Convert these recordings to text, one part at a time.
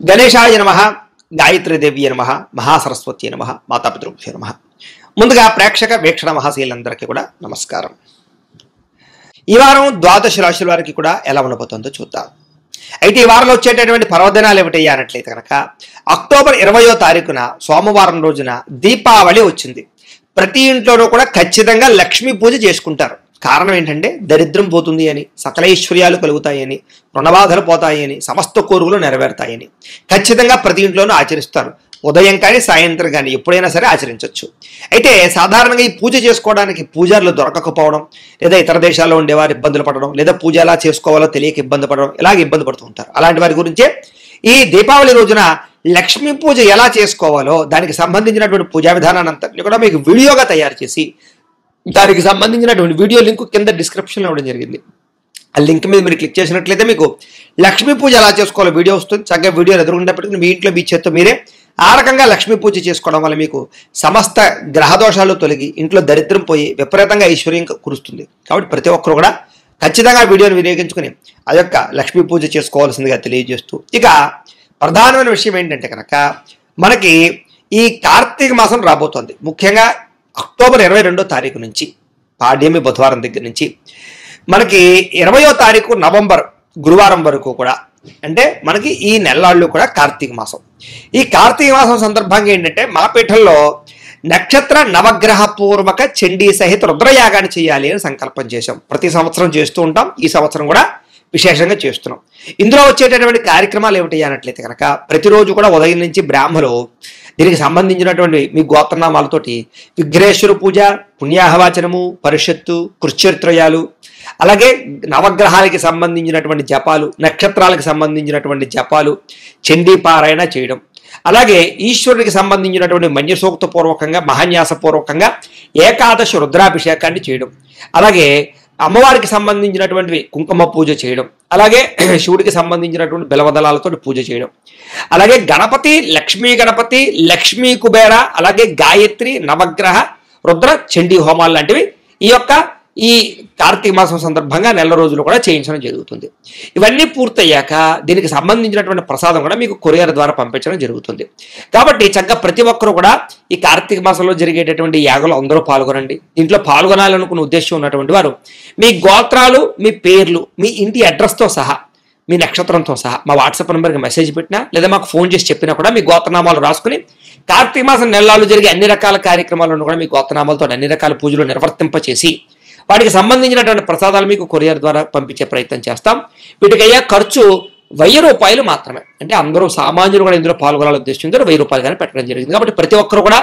గణేశాయ నమః, గాయత్రీదేవి నమః, మహాసరస్వతి నమః, మాతాపితృభ్యో నమః. ముందుగా ప్రేక్షక వీక్షణ మహాశీలందరికీ కూడా నమస్కారం. ఈ వారం ద్వాదశ రాశుల వారికి కూడా ఎలా ఉండబోతుందో చూద్దాం. అయితే ఈ వారంలో వచ్చేటటువంటి పర్వదినాలు ఏమిటయ్యా అన్నట్లయితే కనుక అక్టోబర్ 20వ తారీఖున సోమవారం రోజున దీపావళి వచ్చింది. ప్రతి ఇంట్లోనూ కూడా ఖచ్చితంగా లక్ష్మీ పూజ చేసుకుంటారు. కారణం ఏంటంటే దరిద్రం పోతుంది అని, సకల ఐశ్వర్యాలు కలుగుతాయని, రుణబాధలు పోతాయని, సమస్త కోరికలు నెరవేరుతాయని ఖచ్చితంగా ప్రతి ఇంట్లోనూ ఆచరిస్తారు. ఉదయం కానీ సాయంత్రం కానీ ఎప్పుడైనా సరే ఆచరించవచ్చు. అయితే సాధారణంగా ఈ పూజ చేసుకోవడానికి పూజారులు దొరకకపోవడం, లేదా ఇతర దేశాల్లో ఉండేవారు ఇబ్బందులు పడడం, లేదా పూజ ఎలా చేసుకోవాలో తెలియక ఇబ్బంది పడడం, ఇలాగ ఇబ్బంది పడుతూ ఉంటారు. అలాంటి వారి గురించే ఈ దీపావళి రోజున లక్ష్మీ పూజ ఎలా చేసుకోవాలో దానికి సంబంధించినటువంటి పూజా విధానాన్ని అంతటిని కూడా మీకు వీడియోగా తయారు చేసి దానికి సంబంధించినటువంటి వీడియో లింక్ కింద డిస్క్రిప్షన్లో ఇవ్వడం జరిగింది. ఆ లింక్ మీద మీరు క్లిక్ చేసినట్లయితే మీకు లక్ష్మీ పూజ ఎలా చేసుకోవాలో వీడియో వస్తుంది. చక్కగా వీడియో ఎదురుకుండా పెట్టుకుని మీ ఇంట్లో మీ చేత్తో మీరే ఆ రకంగా లక్ష్మీ పూజ చేసుకోవడం వల్ల మీకు సమస్త గ్రహ దోషాలు తొలగి ఇంట్లో దరిద్రం పోయి విపరీతంగా ఐశ్వర్యం కురుస్తుంది. కాబట్టి ప్రతి ఒక్కరు కూడా ఖచ్చితంగా వీడియోని వినియోగించుకుని ఆ యొక్క లక్ష్మీ పూజ చేసుకోవాల్సిందిగా తెలియజేస్తూ, ఇక ప్రధానమైన విషయం ఏంటంటే కనుక మనకి ఈ కార్తీక మాసం రాబోతోంది. ముఖ్యంగా అక్టోబర్ 22వ తారీఖు నుంచి పాడ్యమి బుధవారం దగ్గర నుంచి మనకి 20వ తారీఖు నవంబర్ గురువారం వరకు కూడా, అంటే మనకి ఈ నెలల్లో కూడా కార్తీక మాసం. ఈ కార్తీక మాసం సందర్భంగా ఏంటంటే మా పీఠంలో నక్షత్ర నవగ్రహ పూర్వక చండీ సహిత రుద్రయాగాన్ని చేయాలి అని సంకల్పం చేశాం. ప్రతి సంవత్సరం చేస్తూ ఉంటాం. ఈ సంవత్సరం కూడా విశేషంగా చేస్తున్నాం. ఇందులో వచ్చేటటువంటి కార్యక్రమాలు ఏమిటి అన్నట్లయితే కనుక ప్రతిరోజు కూడా ఉదయం నుంచి బ్రాహ్మలు దీనికి సంబంధించినటువంటి మీ గోత్రనామాలతోటి విఘ్నేశ్వర పూజ, పుణ్యాహవాచనము, పరిషత్తు, కృత్యత్రయాలు, అలాగే నవగ్రహాలకి సంబంధించినటువంటి జపాలు, నక్షత్రాలకు సంబంధించినటువంటి జపాలు, చండీ పారాయణ చేయడం, అలాగే ఈశ్వరుడికి సంబంధించినటువంటి మన్యసూక్త పూర్వకంగా మహాన్యాసపూర్వకంగా ఏకాదశి రుద్రాభిషేకాన్ని చేయడం, అలాగే అమ్మవారికి సంబంధించినటువంటి కుంకుమ పూజ చేయడం, అలాగే శివుడికి సంబంధించినటువంటి బిలవదళాలతో పూజ చేయడం, అలాగే గణపతి, లక్ష్మీ కుబేర, అలాగే గాయత్రి, నవగ్రహ, రుద్ర, చండీ హోమాలు లాంటివి ఈ కార్తీక మాసం సందర్భంగా నెల రోజులు కూడా చేయించడం జరుగుతుంది. ఇవన్నీ పూర్తయ్యాక దీనికి సంబంధించినటువంటి ప్రసాదం కూడా మీకు కొరియర్ ద్వారా పంపించడం జరుగుతుంది. కాబట్టి చక్కగా ప్రతి ఒక్కరు కూడా ఈ కార్తీక మాసంలో జరిగేటటువంటి యాగంలో అందరూ పాల్గొనండి. దీంట్లో పాల్గొనాలనుకున్న ఉద్దేశం ఉన్నటువంటి వారు మీ గోత్రాలు, మీ పేర్లు, మీ ఇంటి అడ్రస్తో సహా, మీ నక్షత్రంతో సహా మా వాట్సాప్ నెంబర్కి మెసేజ్ పెట్టినా లేదా మాకు ఫోన్ చేసి చెప్పినా కూడా మీ గోత్రనామాలు రాసుకుని కార్తీక మాసం నెలలు జరిగే అన్ని రకాల కార్యక్రమాలను కూడా మీ గోత్రనామాలతో అన్ని రకాల పూజలు నిర్వర్తింపచేసి వాటికి సంబంధించినటువంటి ప్రసాదాలు మీకు కొరియర్ ద్వారా పంపించే ప్రయత్నం చేస్తాం. వీటికి అయ్యే ఖర్చు 1000 రూపాయలు మాత్రమే. అంటే అందరూ సామాన్యులు కూడా ఇందులో పాల్గొనాలని ఉద్దేశించారు 1000 రూపాయలు కానీ పెట్టడం జరిగింది. కాబట్టి ప్రతి ఒక్కరు కూడా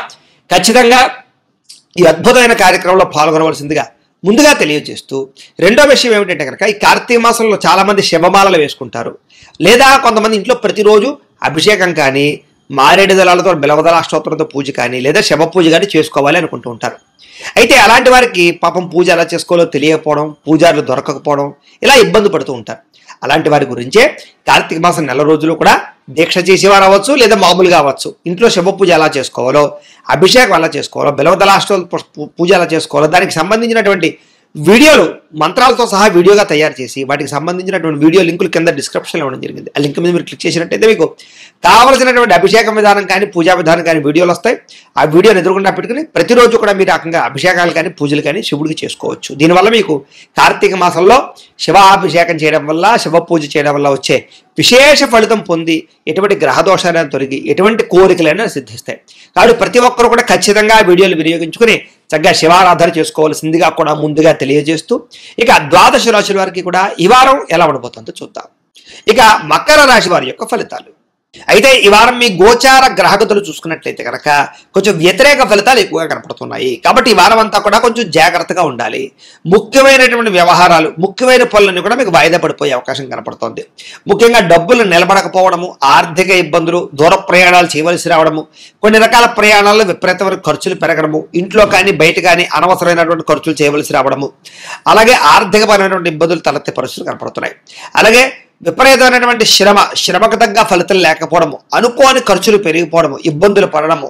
ఖచ్చితంగా ఈ అద్భుతమైన కార్యక్రమంలో పాల్గొనవలసిందిగా ముందుగా తెలియజేస్తూ, రెండో విషయం ఏమిటంటే కనుక ఈ కార్తీక మాసంలో చాలామంది శివమాలలు వేసుకుంటారు, లేదా కొంతమంది ఇంట్లో ప్రతిరోజు అభిషేకం కానీ, మారేడు దళాలతో బిలవదళ అష్టోత్తరంతో పూజ కానీ, లేదా శివ పూజ కానీ చేసుకోవాలి అనుకుంటూ ఉంటారు. అయితే అలాంటి వారికి పాపం పూజ ఎలా చేసుకోవాలో తెలియకపోవడం, పూజారులు దొరకకపోవడం, ఇలా ఇబ్బంది పడుతూ ఉంటారు. అలాంటి వారి గురించే కార్తీక మాసం నెల రోజులు కూడా దీక్ష చేసేవారు అవ్వచ్చు, లేదా మామూలుగా అవ్వచ్చు, ఇంట్లో శివ పూజ ఎలా చేసుకోవాలో, అభిషేకం ఎలా చేసుకోవాలో, బిలవదళాష్టోత్తర పూజ ఎలా చేసుకోవాలో దానికి సంబంధించినటువంటి వీడియోలు మంత్రాలతో సహా వీడియోగా తయారు చేసి వాటికి సంబంధించినటువంటి వీడియో లింకులు కింద డిస్క్రిప్షన్లో ఇవ్వడం జరిగింది. ఆ లింక్ మీద మీరు క్లిక్ చేసినట్టయితే మీకు కావలసినటువంటి అభిషేకం విధానం కానీ, పూజా విధానం కానీ వీడియోలు వస్తాయి. ఆ వీడియోని ఎదురుకుండా పెట్టుకుని ప్రతిరోజు కూడా మీరు రకంగా అభిషేకాలు కానీ, పూజలు కానీ శివుడికి చేసుకోవచ్చు. దీనివల్ల మీకు కార్తీక మాసంలో శివాభిషేకం చేయడం వల్ల, శివ పూజ చేయడం వల్ల వచ్చే విశేష ఫలితం పొంది ఎటువంటి గ్రహదోషాలను తొలగి ఎటువంటి కోరికలైనా సిద్ధిస్తాయి. కాబట్టి ప్రతి ఒక్కరు కూడా ఖచ్చితంగా వీడియోలు వినియోగించుకుని చక్కగా శివారాధన చేసుకోవాల్సిందిగా కూడా ముందుగా తెలియజేస్తూ, ఇక ద్వాదశ రాశుల వారికి కూడా ఈ వారం ఎలా ఉండబోతుందో చూద్దాం. ఇక మకర రాశి వారి యొక్క ఫలితాలు. అయితే ఈ వారం మీ గోచార గ్రహగతులు చూసుకున్నట్లయితే కనుక కొంచెం వ్యతిరేక ఫలితాలు ఎక్కువగా కనపడుతున్నాయి. కాబట్టి ఈ వారం అంతా కూడా కొంచెం జాగ్రత్తగా ఉండాలి. ముఖ్యమైనటువంటి వ్యవహారాలు, ముఖ్యమైన పనులన్నీ కూడా మీకు వాయిదా పడిపోయే అవకాశం కనపడుతోంది. ముఖ్యంగా డబ్బులు నిలబడకపోవడము, ఆర్థిక ఇబ్బందులు, దూర ప్రయాణాలు చేయవలసి రావడము, కొన్ని రకాల ప్రయాణాల్లో విపరీతమైన ఖర్చులు పెరగడము, ఇంట్లో కానీ బయట కానీ అనవసరమైనటువంటి ఖర్చులు చేయవలసి రావడము, అలాగే ఆర్థికపరమైనటువంటి ఇబ్బందులు తలెత్తే పరిస్థితులు కనపడుతున్నాయి. అలాగే విపరీతమైనటువంటి శ్రమకు తగ్గ ఫలితం లేకపోవడము, అనుకోని ఖర్చులు పెరిగిపోవడము, ఇబ్బందులు పడడము,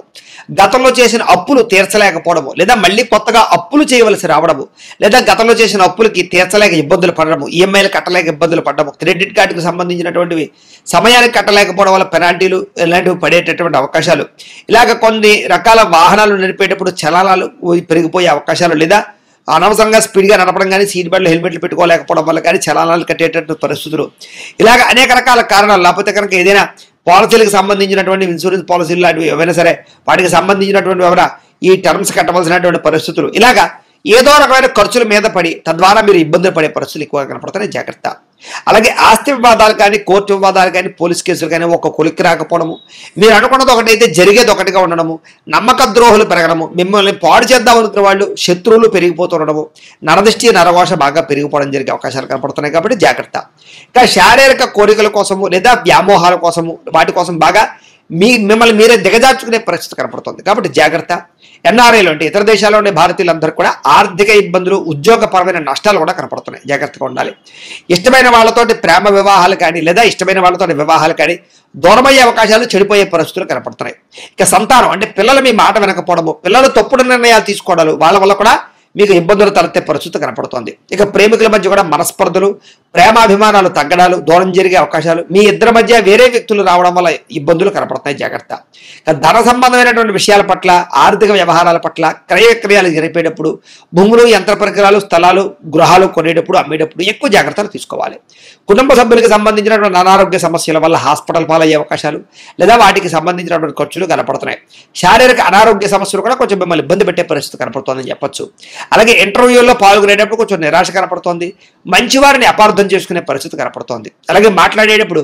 గతంలో చేసిన అప్పులు తీర్చలేకపోవడము, లేదా మళ్ళీ కొత్తగా అప్పులు చేయవలసి రావడము, లేదా గతంలో చేసిన అప్పులకి తీర్చలేక ఇబ్బందులు పడడము, ఈఎంఐలు కట్టలేక ఇబ్బందులు పడడము, క్రెడిట్ కార్డుకు సంబంధించినటువంటివి సమయానికి కట్టలేకపోవడం వల్ల పెనాల్టీలు ఇలాంటివి పడేటటువంటి అవకాశాలు, ఇలాగ కొన్ని రకాల వాహనాలు నడిపేటప్పుడు చలానాలు పెరిగిపోయే అవకాశాలు, లేదా అనవసరంగా స్పీడ్గా నడపడం కానీ, సీట్ బెల్ట్లు హెల్మెట్లు పెట్టుకోలేకపోవడం వల్ల కానీ చలానాలు కట్టేటటువంటి పరిస్థితులు, ఇలాగ అనేక రకాల కారణాలు. లేకపోతే కనుక ఏదైనా పాలసీలకు సంబంధించినటువంటి ఇన్సూరెన్స్ పాలసీలు లాంటివి ఏవైనా సరే వాటికి సంబంధించినటువంటి ఎవరైనా ఈ టర్మ్స్ కట్టవలసినటువంటి పరిస్థితులు, ఇలాగా ఏదో రకమైన ఖర్చుల మీద పడి తద్వారా మీరు ఇబ్బందులు పడే పరిస్థితులు ఎక్కువగా కనపడుతున్నాయి, జాగ్రత్త. అలాగే ఆస్తి వివాదాలు కానీ, కోర్టు వివాదాలు కానీ, పోలీస్ కేసులు కానీ ఒక కొలిక్కి రాకపోవడము, మీరు అనుకున్నది ఒకటైతే జరిగేది ఒకటిగా ఉండడము, నమ్మక ద్రోహులు పెరగడము, మిమ్మల్ని పాడు చేద్దాం అనుకున్న వాళ్ళు శత్రువులు పెరిగిపోతుండడము, నరదృష్టి నరఘోష బాగా పెరిగిపోవడం జరిగే అవకాశాలు కనపడుతున్నాయి కాబట్టి జాగ్రత్త. ఇంకా శారీరక కోరికల కోసము లేదా వ్యామోహాల కోసము వాటి కోసం బాగా మిమ్మల్ని మీరే దిగజార్చుకునే పరిస్థితి కనపడుతుంది కాబట్టి జాగ్రత్త. ఎన్ఆర్ఐలు అంటే ఇతర దేశాల్లో ఉండే భారతీయులందరూ కూడా ఆర్థిక ఇబ్బందులు, ఉద్యోగపరమైన నష్టాలు కూడా కనపడుతున్నాయి, జాగ్రత్తగా ఉండాలి. ఇష్టమైన వాళ్ళతోటి ప్రేమ వివాహాలు కానీ లేదా ఇష్టమైన వాళ్ళతో వివాహాలు కానీ దూరమయ్యే అవకాశాలు, చెడిపోయే పరిస్థితులు కనపడుతున్నాయి. ఇక సంతానం అంటే పిల్లలు మీ మాట వినకపోవడము, పిల్లలు తప్పుడు నిర్ణయాలు తీసుకోవడాలు, వాళ్ళ వల్ల కూడా మీకు ఇబ్బందులు తలెత్తే పరిస్థితి కనపడుతోంది. ఇక ప్రేమికుల మధ్య కూడా మనస్పర్ధలు, ప్రేమాభిమానాలు తగ్గడాలు, దూరం జరిగే అవకాశాలు, మీ ఇద్దరి మధ్య వేరే వ్యక్తులు రావడం వల్ల ఇబ్బందులు కనపడుతున్నాయి, జాగ్రత్త. ధన సంబంధమైనటువంటి విషయాల పట్ల, ఆర్థిక వ్యవహారాల పట్ల, క్రయ విక్రయాలు జరిపేటప్పుడు, భూములు, యంత్ర పరికరాలు, స్థలాలు, గృహాలు కొనేటప్పుడు, అమ్మేటప్పుడు ఎక్కువ జాగ్రత్తలు తీసుకోవాలి. కుటుంబ సభ్యులకు సంబంధించినటువంటి అనారోగ్య సమస్యల వల్ల హాస్పిటల్ పాలయ్యే అవకాశాలు లేదా వాటికి సంబంధించినటువంటి ఖర్చులు కనపడుతున్నాయి. శారీరక అనారోగ్య సమస్యలు కూడా కొంచెం మిమ్మల్ని ఇబ్బంది పెట్టే పరిస్థితి కనపడుతుందని చెప్పొచ్చు. అలాగే ఇంటర్వ్యూల్లో పాల్గొనేటప్పుడు కొంచెం నిరాశ కనపడుతోంది, మంచి వారిని అపార్థం చేసుకునే పరిస్థితి కనపడుతోంది. అలాగే మాట్లాడేటప్పుడు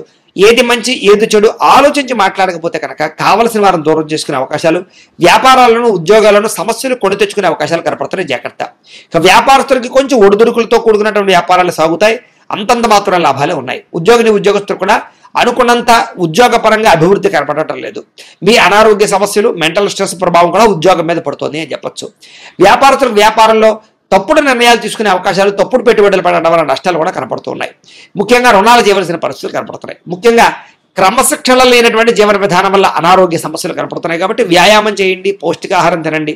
ఏది మంచి ఏది చెడు ఆలోచించి మాట్లాడకపోతే కనుక కావలసిన వారిని దూరం చేసుకునే అవకాశాలు, వ్యాపారాలను, ఉద్యోగాలను సమస్యలు కొని తెచ్చుకునే అవకాశాలు కనపడుతున్నాయి, జాగ్రత్త. ఇక వ్యాపారస్తులకి కొంచెం ఒడిదుడుకులతో కూడుకున్నటువంటి వ్యాపారాలు సాగుతాయి, అంతంత మాత్రం లాభాలే ఉన్నాయి. ఉద్యోగస్తులు కూడా అనుకున్నంత ఉద్యోగపరంగా అభివృద్ధి కనపడటం లేదు. మీ అనారోగ్య సమస్యలు, మెంటల్ స్ట్రెస్ ప్రభావం కూడా ఉద్యోగం మీద పడుతుంది అని చెప్పొచ్చు. వ్యాపారస్తులకు వ్యాపారంలో తప్పుడు నిర్ణయాలు తీసుకునే అవకాశాలు, తప్పుడు పెట్టుబడులు పడడం వల్ల నష్టాలు కూడా కనపడుతున్నాయి. ముఖ్యంగా రుణాలు చేయవలసిన పరిస్థితులు కనపడుతున్నాయి. ముఖ్యంగా క్రమశిక్షణ లేనటువంటి జీవన విధానం వల్ల అనారోగ్య సమస్యలు కనపడుతున్నాయి కాబట్టి వ్యాయామం చేయండి, పౌష్టికాహారం తినండి,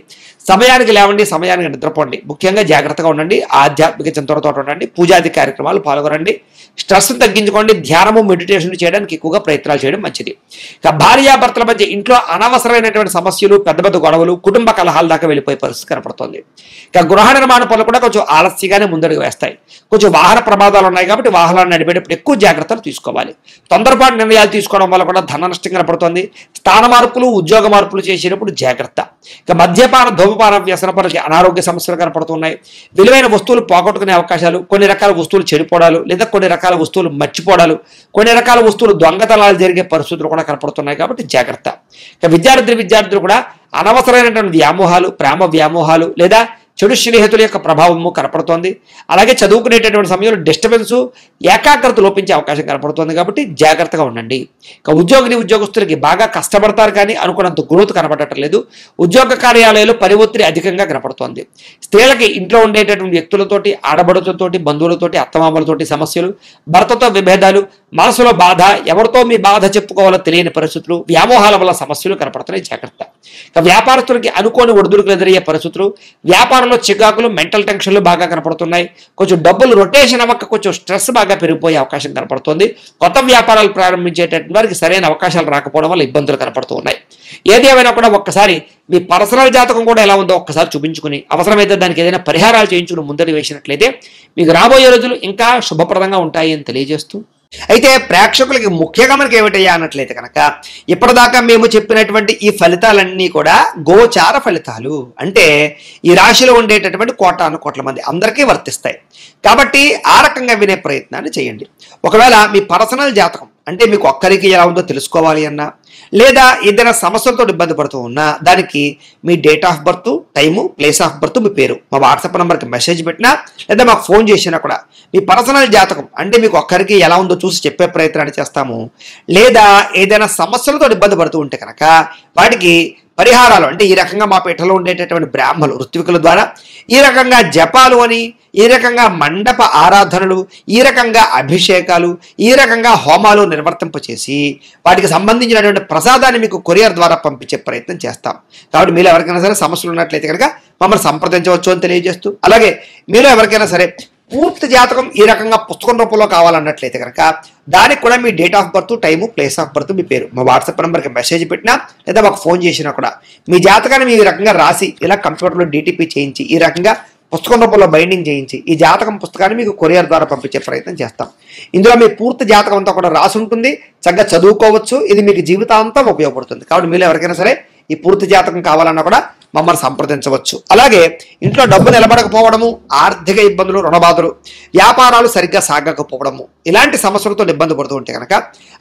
సమయానికి లేవండి, సమయానికి నిద్రపోండి, ముఖ్యంగా జాగ్రత్తగా ఉండండి, ఆధ్యాత్మిక చింతనతో ఉండండి, పూజాది కార్యక్రమాలు పాల్గొనండి, స్ట్రెస్ తగ్గించుకోండి, ధ్యానము, మెడిటేషన్ చేయడానికి ఎక్కువగా ప్రయత్నాలు చేయడం మంచిది. ఇక భార్యాభర్తల మధ్య ఇంట్లో అనవసరమైనటువంటి సమస్యలు, పెద్ద పెద్ద గొడవలు, కుటుంబ కలహాల దాకా వెళ్ళిపోయే పరిస్థితి కనపడుతుంది. ఇక గృహ నిర్మాణ పనులు కూడా కొంచెం ఆలస్యంగానే ముందడుగు వేస్తాయి. కొంచెం వాహన ప్రమాదాలు ఉన్నాయి కాబట్టి వాహనాలు నడిపేటప్పుడు ఎక్కువ జాగ్రత్తలు తీసుకోవాలి. తొందరపాటు నిర్ణయాలు తీసుకోవడం వల్ల కూడా ధన నష్టం కనపడుతుంది. స్థాన మార్పులు, ఉద్యోగ మార్పులు చేసేటప్పుడు జాగ్రత్త. ఇక మద్యపాన, ధూమపాన వ్యసన పనులకి అనారోగ్య సమస్యలు కనపడుతున్నాయి. విలువైన వస్తువులు పోగొట్టుకునే అవకాశాలు, కొన్ని రకాల వస్తువులు చెడిపోవడాలు లేదా కొన్ని రకాల వస్తువులు మర్చిపోవడాలు, కొన్ని రకాల వస్తువులు దొంగతనాలు జరిగే పరిస్థితులు కూడా కనపడుతున్నాయి కాబట్టి జాగ్రత్త. ఇక విద్యార్థులు కూడా అనవసరమైనటువంటి వ్యామోహాలు, ప్రేమ వ్యామోహాలు లేదా చెడు స్నేహితుల యొక్క ప్రభావము కనపడుతోంది. అలాగే చదువుకునేటటువంటి సమయంలో డిస్టర్బెన్స్, ఏకాగ్రత లోపించే అవకాశం కనపడుతుంది కాబట్టి జాగ్రత్తగా ఉండండి. ఇక ఉద్యోగస్తులకి బాగా కష్టపడతారు కానీ అనుకున్నంత గ్రోత్ కనపడటం లేదు. ఉద్యోగ కార్యాలయాల్లో పని ఒత్తిడి అధికంగా కనపడుతోంది. స్త్రీలకి ఇంట్లో ఉండేటటువంటి వ్యక్తులతోటి, ఆడబడులతోటి, బంధువులతోటి, అత్తమామలతోటి సమస్యలు, భర్తతో విభేదాలు, మనసులో బాధ, ఎవరితో మీ బాధ చెప్పుకోవాలో తెలియని పరిస్థితులు, వ్యామోహాల వల్ల సమస్యలు కనపడుతున్నాయి, జాగ్రత్త. ఇక వ్యాపారస్తులకి అనుకోని ఒడిదుడుకులు ఎదురయ్యే పరిస్థితులు, వ్యాపారంలో చికాకులు, మెంటల్ టెన్షన్లు బాగా కనపడుతున్నాయి. కొంచెం డబ్బులు రొటేషన్ అవ్వక కొంచెం స్ట్రెస్ బాగా పెరిగిపోయే అవకాశం కనపడుతుంది. కొత్త వ్యాపారాలు ప్రారంభించేటటువంటి వారికి సరైన అవకాశాలు రాకపోవడం వల్ల ఇబ్బందులు కనపడుతూ ఉన్నాయి. ఏది ఏమైనా కూడా ఒక్కసారి మీ పర్సనల్ జాతకం కూడా ఎలా ఉందో ఒక్కసారి చూపించుకుని అవసరమైతే దానికి ఏదైనా పరిహారాలు చేయించుకుని ముందడు వేసినట్లయితే మీకు రాబోయే రోజులు ఇంకా శుభప్రదంగా ఉంటాయి అని తెలియజేస్తూ, అయితే ప్రేక్షకులకి ముఖ్యంగా మనకి ఏమిటయ్యా అన్నట్లయితే కనుక ఇప్పటిదాకా మేము చెప్పినటువంటి ఈ ఫలితాలన్నీ కూడా గోచార ఫలితాలు, అంటే ఈ రాశిలో ఉండేటటువంటి కోట్ల మంది అందరికీ వర్తిస్తాయి కాబట్టి ఆ రకంగా వినే ప్రయత్నాన్ని చేయండి. ఒకవేళ మీ పర్సనల్ జాతకం అంటే మీకు ఒక్కరికి ఎలా ఉందో తెలుసుకోవాలి అన్నా లేదా ఏదైనా సమస్యలతో ఇబ్బంది పడుతూ ఉన్నా దానికి మీ date of birth, time, place of birth, మీ పేరు మా వాట్సాప్ నెంబర్కి మెసేజ్ పెట్టినా లేదా మాకు ఫోన్ చేసినా కూడా మీ పర్సనల్ జాతకం అంటే మీకు ఒక్కరికి ఎలా ఉందో చూసి చెప్పే ప్రయత్నాన్ని చేస్తాము. లేదా ఏదైనా సమస్యలతో ఇబ్బంది పడుతూ ఉంటే కనుక వాటికి పరిహారాలు అంటే ఈ రకంగా మా పీఠలో ఉండేటటువంటి బ్రాహ్మలు ఋత్వికుల ద్వారా ఈ రకంగా జపాలు అని, ఈ రకంగా మండప ఆరాధనలు, ఈ రకంగా అభిషేకాలు, ఈ రకంగా హోమాలు నిర్వర్తింపచేసి వాటికి సంబంధించినటువంటి ప్రసాదాన్ని మీకు కొరియర్ ద్వారా పంపించే ప్రయత్నం చేస్తాం. కాబట్టి మీరు ఎవరికైనా సరే సమస్యలు ఉన్నట్లయితే కనుక మమ్మల్ని సంప్రదించవచ్చు అని తెలియజేస్తూ, అలాగే మీరు ఎవరికైనా సరే పూర్తి జాతకం ఈ రకంగా పుస్తకం రూపంలో కావాలన్నట్లయితే కనుక దానికి కూడా మీ date of birth, time, place of birth, మీ పేరు మా వాట్సాప్ నెంబర్కి మెసేజ్ పెట్టినా లేదా మాకు ఫోన్ చేసినా కూడా మీ జాతకాన్ని మీ రకంగా రాసి ఇలా కంప్యూటర్లో DTP చేయించి ఈ రకంగా పుస్తకం రూపంలో బైండింగ్ చేయించి ఈ జాతకం పుస్తకాన్ని మీకు కొరియర్ ద్వారా పంపించే ప్రయత్నం చేస్తాం. ఇందులో మీ పూర్తి జాతకం అంతా కూడా రాసి ఉంటుంది, చక్కగా చదువుకోవచ్చు. ఇది మీకు జీవితాంతం ఉపయోగపడుతుంది. కాబట్టి మీరు ఎవరికైనా సరే ఈ పూర్తి జాతకం కావాలన్నా కూడా మమ్మల్ని సంప్రదించవచ్చు. అలాగే ఇంట్లో డబ్బు నిలబడకపోవడము, ఆర్థిక ఇబ్బందులు, రుణబాధలు, వ్యాపారాలు సరిగ్గా సాగకపోవడము, ఇలాంటి సమస్యలతో ఇబ్బంది పడుతూ ఉంటే కనుక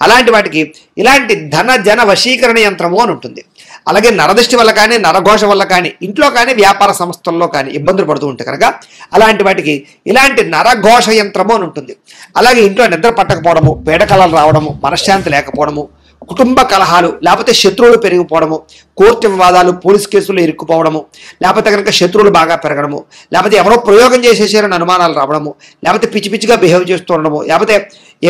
అలాంటి వాటికి ఇలాంటి ధన జన వశీకరణ యంత్రము అని ఉంటుంది. అలాగే నరదృష్టి వల్ల కానీ, నరఘోష వల్ల కానీ, ఇంట్లో కానీ, వ్యాపార సంస్థల్లో కానీ ఇబ్బందులు పడుతూ ఉంటే కనుక అలాంటి వాటికి ఇలాంటి నరఘోష యంత్రము అని ఉంటుంది. అలాగే ఇంట్లో నిద్ర పట్టకపోవడము, పీడకలలు రావడము, మనశ్శాంతి లేకపోవడము, కుటుంబ కలహాలు, లేకపోతే శత్రువులు పెరిగిపోవడము, కోర్టు వివాదాలు, పోలీస్ కేసులు ఇరుక్కుపోవడము, లేకపోతే కనుక శత్రువులు బాగా పెరగడము, లేకపోతే ఎవరో ప్రయోగం చేసేసారని అనుమానాలు రావడము, లేకపోతే పిచ్చి పిచ్చిగా బిహేవ్ చేస్తూ ఉండడము, లేకపోతే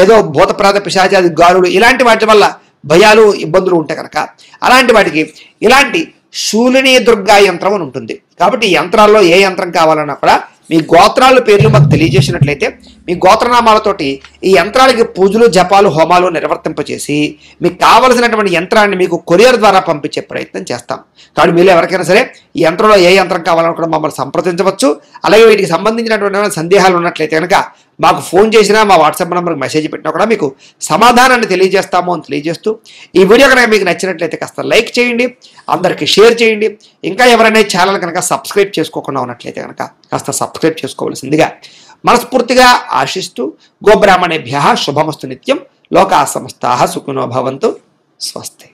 ఏదో భూతప్రాత పిశాచాది గాలులు, ఇలాంటి వాటి వల్ల భయాలు, ఇబ్బందులు ఉంటే కనుక అలాంటి వాటికి ఇలాంటి శూలిని దుర్గా యంత్రం అని ఉంటుంది. కాబట్టి ఈ యంత్రాల్లో ఏ యంత్రం కావాలన్నా కూడా మీ గోత్రాల పేర్లు మాకు తెలియజేసినట్లయితే మీ గోత్రనామాలతోటి ఈ యంత్రాలకి పూజలు, జపాలు, హోమాలు నిర్వర్తింపచేసి మీకు కావలసినటువంటి యంత్రాన్ని మీకు కొరియర్ ద్వారా పంపించే ప్రయత్నం చేస్తాం. కాబట్టి మీరు ఎవరికైనా సరే ఈ యంత్రంలో ఏ యంత్రం కావాలన్నా కూడా మమ్మల్ని సంప్రదించవచ్చు. అలాగే వీటికి సంబంధించినటువంటి సందేహాలు ఉన్నట్లయితే కనుక మాకు ఫోన్ చేసినా, మా వాట్సాప్ నెంబర్కి మెసేజ్ పెట్టినా కూడా మీకు సమాధానాన్ని తెలియజేస్తాము అని తెలియజేస్తూ, ఈ వీడియో కనుక మీకు నచ్చినట్లయితే కాస్త లైక్ చేయండి, అందరికీ షేర్ చేయండి. ఇంకా ఎవరైనా ఛానల్ కనుక సబ్స్క్రైబ్ చేసుకోకుండా ఉన్నట్లయితే కనుక కాస్త సబ్స్క్రైబ్ చేసుకోవాల్సిందిగా మనస్ఫూర్తిగా ఆశిస్తూ, గోబ్రాహ్మణేభ్యః శుభమస్తు నిత్యం, లోకాః సమస్తాః సుఖినో భవంతు. స్వస్తి.